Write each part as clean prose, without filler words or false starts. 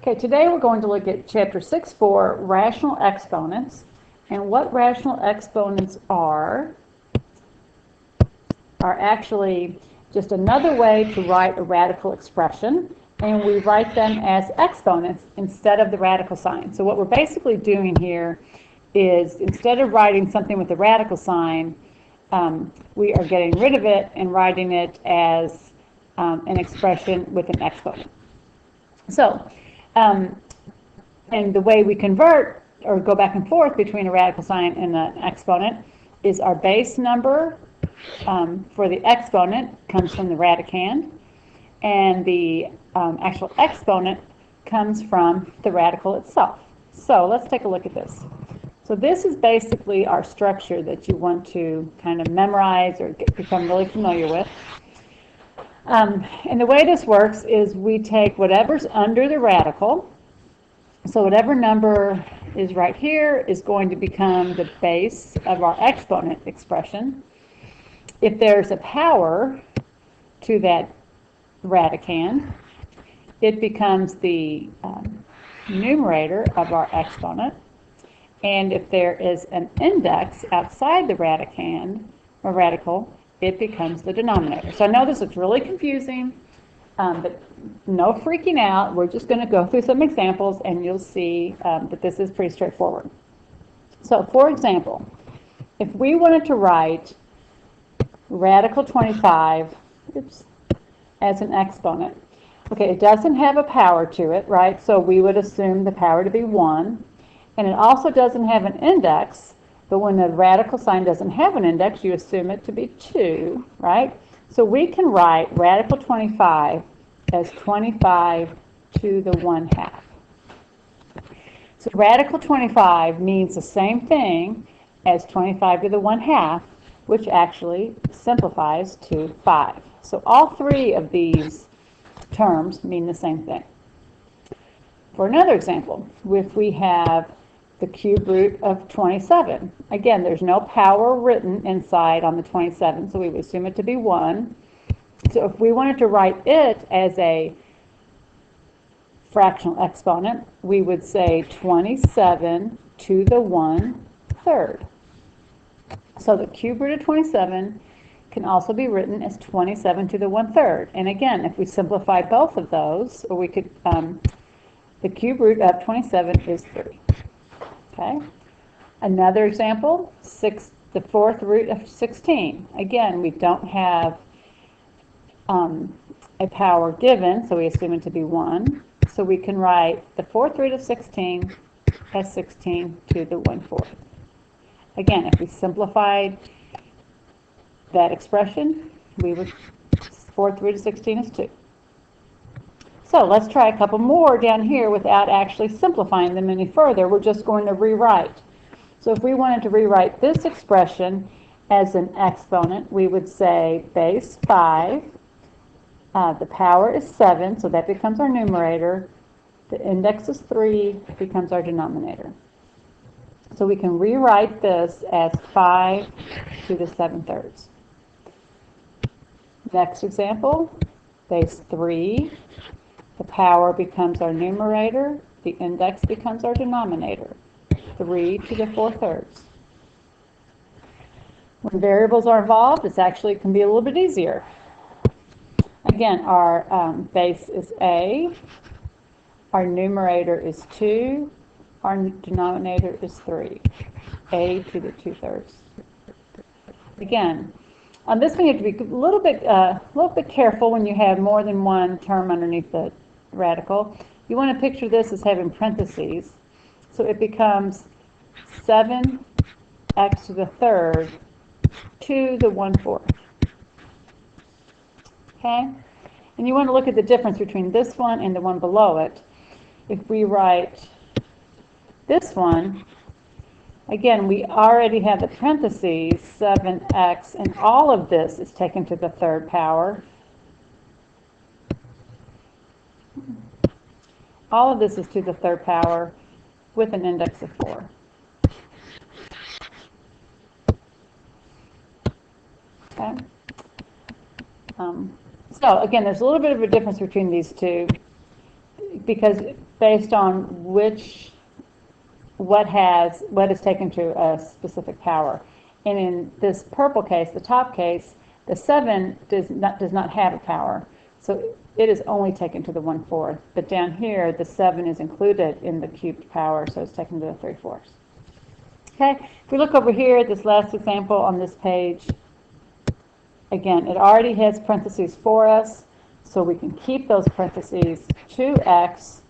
Okay, today we're going to look at Chapter 6.4, Rational Exponents. And what rational exponents are actually just another way to write a radical expression, and we write them as exponents instead of the radical sign. So what we're basically doing here is, instead of writing something with a radical sign, we are getting rid of it and writing it as an expression with an exponent. So, and the way we convert or go back and forth between a radical sign and an exponent is our base number for the exponent comes from the radicand, and the actual exponent comes from the radical itself. So let's take a look at this. So this is basically our structure that you want to kind of memorize or become really familiar with. And the way this works is we take whatever's under the radical. So whatever number is right here is going to become the base of our exponent expression. If there's a power to that radicand, it becomes the numerator of our exponent. And if there is an index outside the radicand, or radical, it becomes the denominator. So I know this looks really confusing, but no freaking out. We're just going to go through some examples, and you'll see that this is pretty straightforward. So, for example, if we wanted to write radical 25 as an exponent, okay, it doesn't have a power to it, right? So we would assume the power to be 1. And it also doesn't have an index, but when the radical sign doesn't have an index, you assume it to be 2, right? So we can write radical 25 as 25 to the 1/2. So radical 25 means the same thing as 25 to the 1/2, which actually simplifies to 5. So all three of these terms mean the same thing. For another example, if we have the cube root of 27. Again, there's no power written inside on the 27, so we would assume it to be 1. So if we wanted to write it as a fractional exponent, we would say 27 to the 1/3. So the cube root of 27 can also be written as 27 to the 1/3. And again, if we simplify both of those, or we could, the cube root of 27 is 3. Okay. Another example, the 4th root of 16. Again, we don't have a power given, so we assume it to be 1. So we can write the 4th root of 16 as 16 to the 1/4. Again, if we simplified that expression, we would 4th root of 16 is 2. So let's try a couple more down here without actually simplifying them any further. We're just going to rewrite. So if we wanted to rewrite this expression as an exponent, we would say base 5, the power is 7, so that becomes our numerator. The index is 3, becomes our denominator. So we can rewrite this as 5 to the 7/3. Next example, base 3. The power becomes our numerator, the index becomes our denominator, 3 to the 4/3. When variables are involved, it actually can be a little bit easier. Again, our base is A, our numerator is 2, our denominator is 3, A to the 2/3. Again, on this one you have to be a little bit careful when you have more than one term underneath the radical. You want to picture this as having parentheses, so it becomes 7x to the 3rd to the 1/4. Okay? And you want to look at the difference between this one and the one below it. If we write this one, again, we already have the parentheses, 7x, and all of this is taken to the 3rd power. All of this is to the 3rd power with an index of 4. Okay. So again, there's a little bit of a difference between these two. because based on what is taken to a specific power. And in this purple case, the top case, the 7 does not have a power. So it is only taken to the 1/4. But down here, the 7 is included in the cubed power, so it's taken to the 3/4. Okay, if we look over here at this last example on this page, again, it already has parentheses for us, so we can keep those parentheses, 2x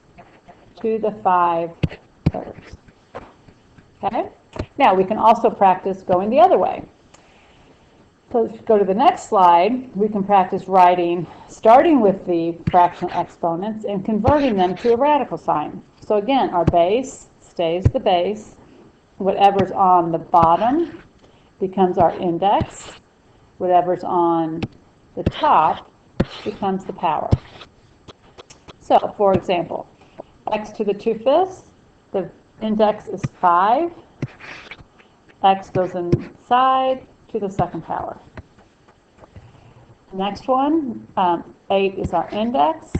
to the 5/3. Okay, now we can also practice going the other way. So let's go to the next slide. We can practice writing, starting with the fractional exponents and converting them to a radical sign. So again, our base stays the base. Whatever's on the bottom becomes our index. Whatever's on the top becomes the power. So, for example, x to the 2/5, the index is 5. X goes inside to the second power. Next one, 8 is our index.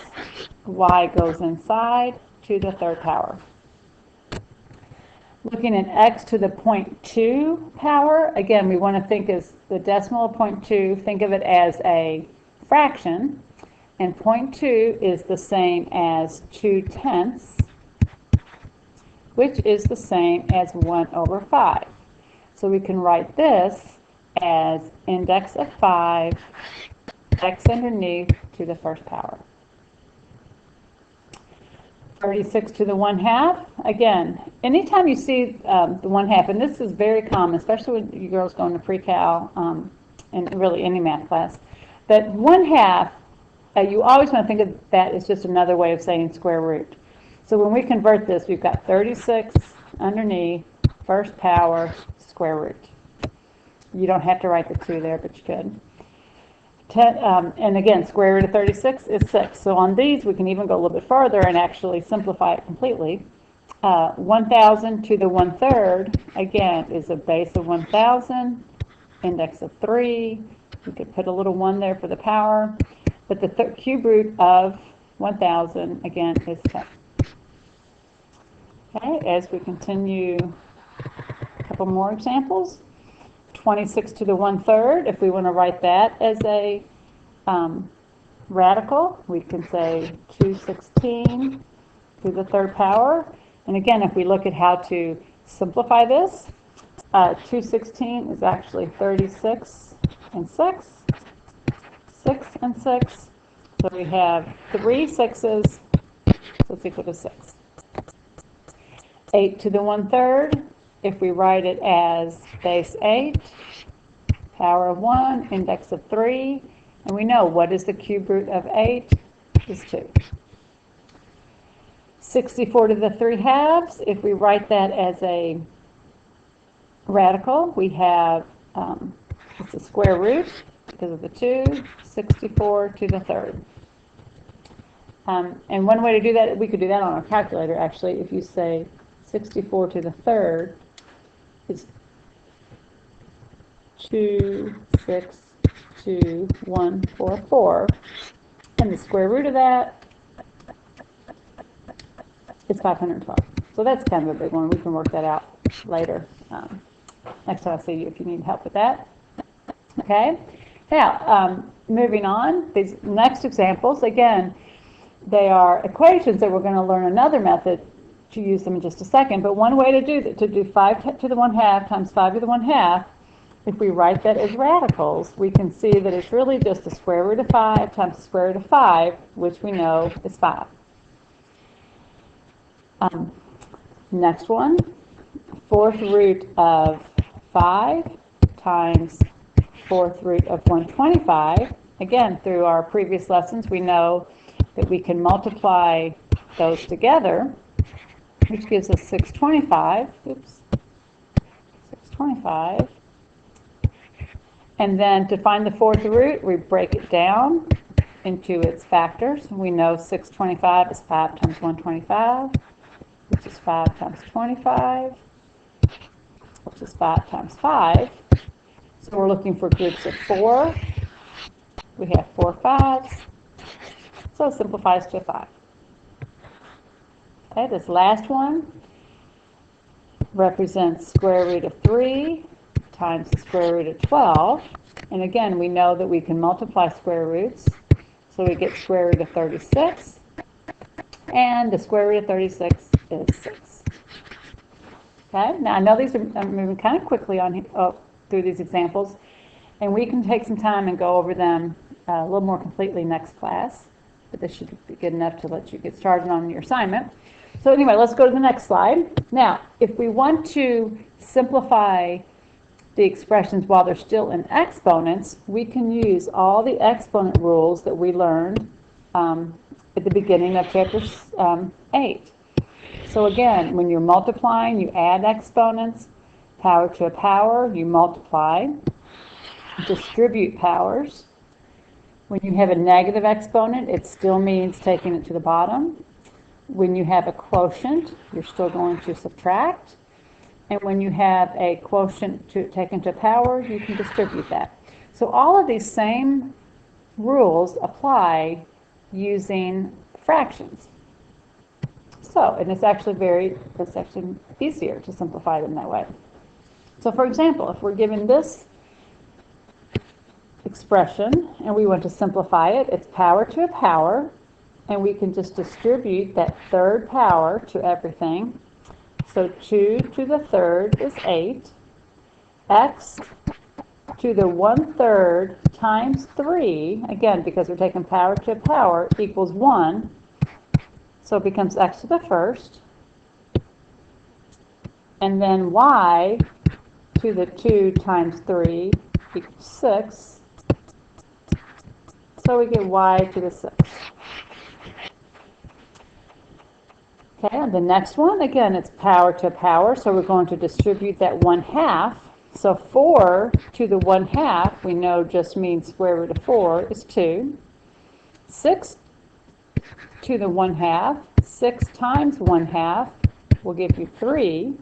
Y goes inside to the third power. Looking at x to the 0.2 power, again, we want to think as the decimal of 0.2, think of it as a fraction, and 0.2 is the same as 2/10, which is the same as 1/5. So we can write this as index of 5, x underneath to the first power. 36 to the 1/2. Again, anytime you see the 1/2, and this is very common, especially when you girls go into pre-cal and really any math class, that 1/2, you always want to think of that as just another way of saying square root. So when we convert this, we've got 36 underneath, first power, square root. You don't have to write the 2 there, but you could. And again, square root of 36 is 6. So on these, we can even go a little bit further and actually simplify it completely. 1,000 to the 1/3, again, is a base of 1,000, index of 3. You could put a little 1 there for the power. But the cube root of 1,000, again, is 10. Okay, as we continue, a couple more examples. 26 to the 1/3, if we want to write that as a radical, we can say 216 to the third power. And again, if we look at how to simplify this, 216 is actually 36 and 6, 6 and 6. So we have 3 6's, so it's equal to 6. 8 to the 1/3, if we write it as base 8, power of 1, index of 3, and we know what is the cube root of 8 is 2. 64 to the 3/2, if we write that as a radical, we have, it's a square root because of the 2, 64 to the 3rd. And one way to do that, we could do that on our calculator actually, if you say 64 to the 3rd is 262,144, and the square root of that is 512. So that's kind of a big one. We can work that out later. Next time I see you if you need help with that. Okay. Now, moving on, these next examples, again, they are equations that we're going to learn another method to use them in just a second. But one way to do that, to do 5 to the 1/2 times 5 to the 1/2, if we write that as radicals, we can see that it's really just the square root of 5 times the square root of 5, which we know is 5. Next one, 4th root of 5 times 4th root of 125. Again, through our previous lessons, we know that we can multiply those together, which gives us 625. Oops, 625. And then to find the 4th root, we break it down into its factors. We know 625 is 5 times 125, which is 5 times 25, which is 5 times 5. So we're looking for groups of 4. We have 4 5s, so it simplifies to 5. Okay, this last one represents square root of 3 times the square root of 12. And again, we know that we can multiply square roots. So we get square root of 36. And the square root of 36 is 6. Okay, now I know these are I'm moving kind of quickly on through these examples. And we can take some time and go over them a little more completely next class. But this should be good enough to let you get started on your assignment. So anyway, let's go to the next slide. Now, if we want to simplify the expressions while they're still in exponents, we can use all the exponent rules that we learned at the beginning of chapter 8. So again, when you're multiplying, you add exponents. Power to a power, you multiply. Distribute powers. When you have a negative exponent, it still means taking it to the bottom. When you have a quotient, you're still going to subtract. And when you have a quotient taken to power, you can distribute that. So all of these same rules apply using fractions. So, and it's actually easier to simplify them that way. So for example, if we're given this expression and we want to simplify it, it's power to a power, and we can just distribute that third power to everything. So 2 to the third is 8. X to the 1/3 times 3, again, because we're taking power to a power, equals 1. So it becomes x to the first. And then y to the 2 times 3 equals 6. So we get y to the 6. Okay, and the next one, again, it's power to power, so we're going to distribute that 1/2. So 4 to the 1/2, we know just means square root of 4 is 2. 6 to the 1/2, 6 times 1/2 will give you 3.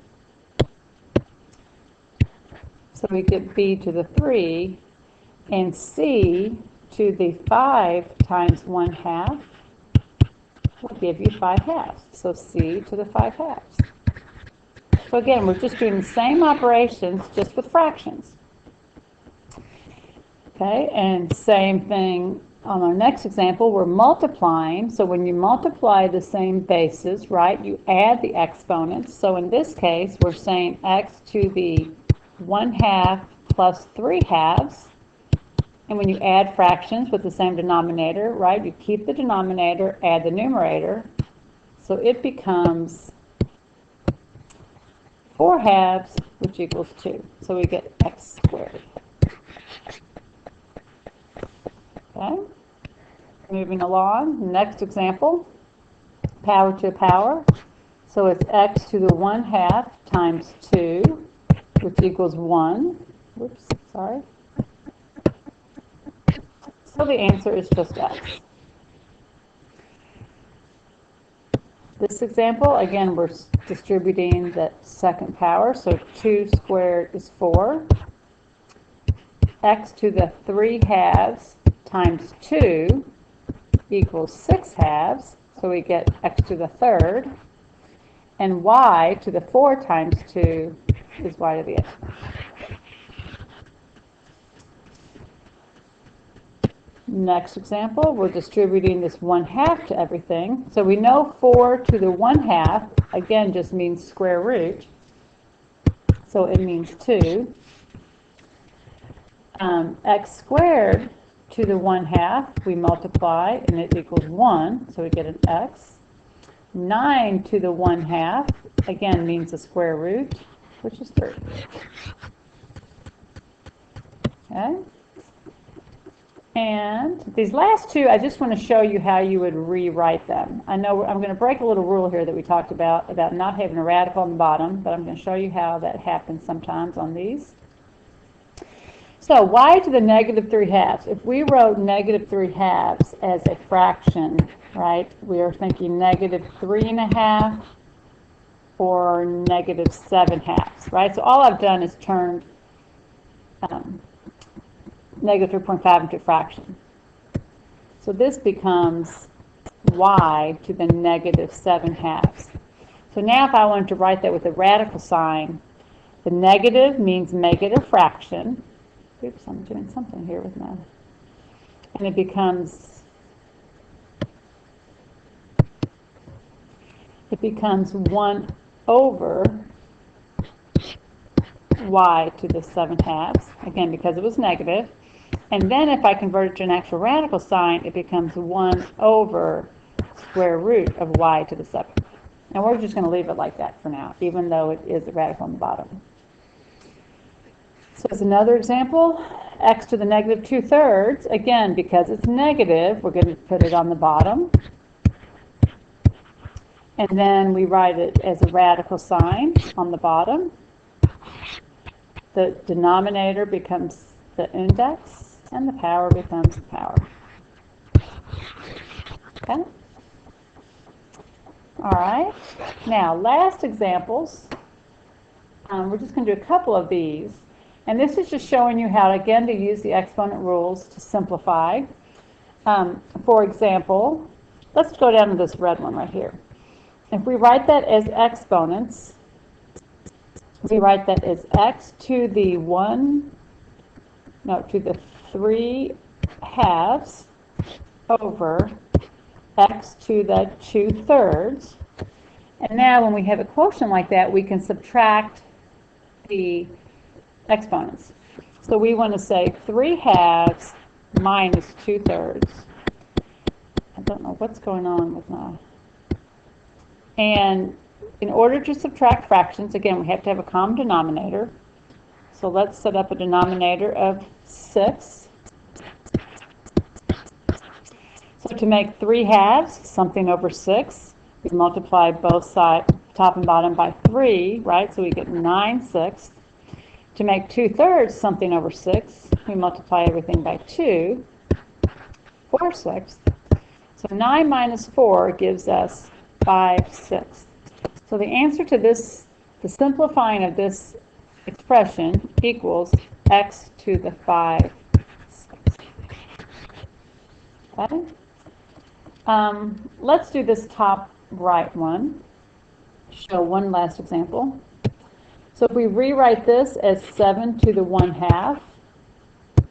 So we get b to the 3, and c to the 5 times 1/2 will give you 5/2. So c to the 5/2. So again, we're just doing the same operations, just with fractions. Okay, and same thing on our next example, we're multiplying. So when you multiply the same bases, right, you add the exponents. So in this case, we're saying x to the 1/2 plus 3/2. And when you add fractions with the same denominator, right, you keep the denominator, add the numerator. So it becomes 4/2, which equals 2. So we get x squared. Okay, moving along, next example, power to power. So it's x to the 1/2 times 2, which equals 1. Whoops, sorry. So the answer is just x. This example, again, we're distributing that second power, so 2 squared is 4. X to the 3/2 times 2 equals 6/2, so we get x to the third. And y to the 4 times 2 is y to the x. Next example, we're distributing this 1/2 to everything. So we know 4 to the 1/2, again, just means square root. So it means 2. X squared to the 1/2, we multiply, and it equals 1. So we get an x. 9 to the 1/2, again, means a square root, which is 3. Okay? And these last two, I just want to show you how you would rewrite them. I know I'm going to break a little rule here that we talked about not having a radical on the bottom, but I'm going to show you how that happens sometimes on these. So y to the negative 3/2. If we wrote negative 3/2 as a fraction, right, we are thinking negative 3.5 or negative 7/2, right? So all I've done is turned negative 3.5 into a fraction. So this becomes y to the negative 7/2. So now if I wanted to write that with a radical sign, the negative means make it a fraction. Oops, I'm doing something here with my, and it becomes 1 over y to the 7/2, again because it was negative. And then if I convert it to an actual radical sign, it becomes 1 over square root of y to the 7th. And we're just going to leave it like that for now, even though it is a radical on the bottom. So as another example, x to the negative 2/3, again, because it's negative, we're going to put it on the bottom. And then we write it as a radical sign on the bottom. The denominator becomes the index, and the power becomes the power. Okay? All right. Now, last examples. We're just going to do a couple of these. And this is just showing you how, again, to use the exponent rules to simplify. For example, let's go down to this red one right here. If we write that as exponents, we write that as x to the 3/2 over x to the 2/3. And now when we have a quotient like that, we can subtract the exponents. So we want to say 3/2 minus 2/3. I don't know what's going on with my... And in order to subtract fractions, again, we have to have a common denominator. So let's set up a denominator of 6. So to make 3/2, something over 6, we multiply both sides, top and bottom, by 3, right? So we get 9/6. To make 2/3, something over 6, we multiply everything by 2, 4/6. So 9 minus 4 gives us 5/6. So the answer to this, the simplifying of this expression, equals x to the 5/6. Okay? Let's do this top right one. Show one last example. So if we rewrite this as 7 to the 1/2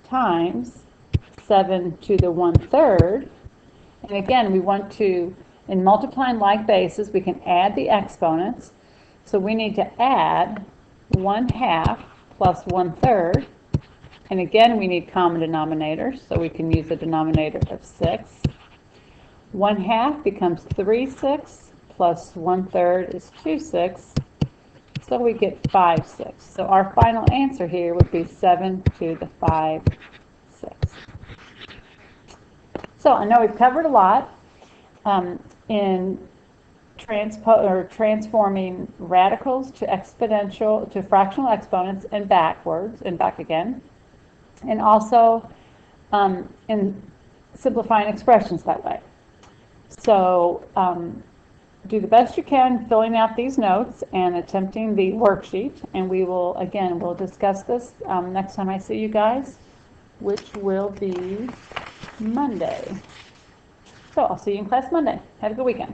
times 7 to the 1/3, and again, we want to, in multiplying like bases, we can add the exponents. So we need to add 1/2 plus 1/3. And again, we need common denominators, so we can use a denominator of 6. 1/2 becomes 3/6, plus 1/3 is 2/6. So we get 5/6. So our final answer here would be 7 to the 5/6. So I know we've covered a lot in transforming radicals to exponential, to fractional exponents and backwards and back again, and also in simplifying expressions that way. So do the best you can filling out these notes and attempting the worksheet, and we will, again, we'll discuss this next time I see you guys, which will be Monday. So I'll see you in class Monday. Have a good weekend.